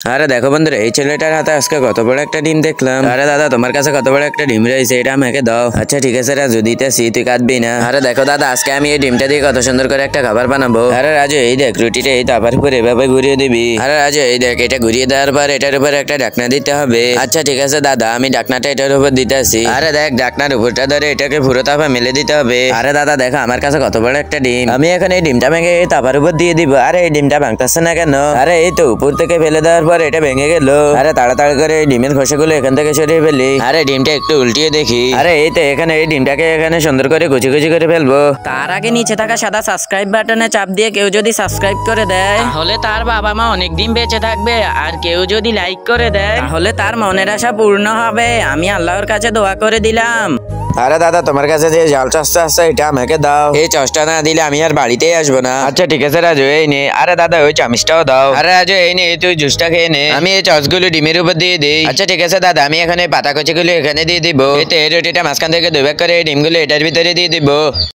আরে দেখো বন্ধুরা, এই ছেলেটার হাতে আজকে কত বড় একটা ডিম দেখলাম। আরে দাদা, তোমার কাছে কত বড় একটা ডিম রয়েছে, এটা আমাকে দাও। আচ্ছা ঠিক আছে রাজু, দিতেছি, তুই কাঁদবি না। আরে দেখো দাদা, আজকে আমি এই ডিমটা দিয়ে কত সুন্দর করে একটা খাবার বানাবো। আরে রাজু, এই দেখ রুটিটা এই তাপার উপর এভাবে ঘুরিয়ে দিবি। আরে রাজু, এই দেখ, এটা ঘুরিয়ে দেওয়ার পর এটার উপর একটা ঢাকনা দিতে হবে। আচ্ছা ঠিক আছে দাদা, আমি ঢাকনাটা এটার উপর দিতেছি। আরে দেখ, ঢাকনার উপরটা ধরে এটাকে পুরো তাপা মেলে দিতে হবে। আরে দাদা দেখো, আমার কাছে কত বড় একটা ডিম। আমি এখন এই ডিমটা ভেঙে এই তাপার উপর দিয়ে দিব। আরে এই ডিমটা ভাঙতেছে না কেন? আরে এই তো উপর থেকে ফেলে দেওয়ার পর এটা ভেঙে গেল। আরে তাড়াতাড়ি করে এই ডিমের খোসাগুলো এখান থেকে সরিয়ে ফেলি। আরে ডিমটা একটু উল্টিয়ে দেখি। আরে এই তো, এখানে এই ডিমটাকে এখানে সুন্দর করে কুচি কুচি করে ফেলবো। তার আগে নিচে থাকা সাদা সাবস্ক্রাইব বাটনে চাপ দিয়ে কেউ যদি সাবস্ক্রাইব করে দেয় তাহলে তার বাবা মা অনেক দিন বেঁচে থাকবে। আর কেউ যদি লাইক করে দেয় তাহলে তার মনের আশা পূর্ণ হবে। আমি আল্লাহর কাছে দোয়া করে দিলাম। আরে দাদা, তোমার কাছে যে জাল চাষটা আছে এটা আমাকে দাও। এই চাষটা না দিলে আমি আর বাড়িতেই আসবো না। আচ্ছা ঠিক আছে রাজু, এই নে। আরে দাদা, ওই চামচটাও দাও। আরে রাজু, এই নে, তুই জুসটা খেয়ে নে। আমি এই চাষগুলো ডিমের উপর দিয়ে দিই। আচ্ছা ঠিক আছে দাদা, আমি এখানে পাতা কচিগুলো এখানে দিয়ে দিব। এতে এই রুটিটা মাঝখান থেকে দুই ভাগ করে এই ডিমগুলো এটার ভিতরে দিয়ে দিব।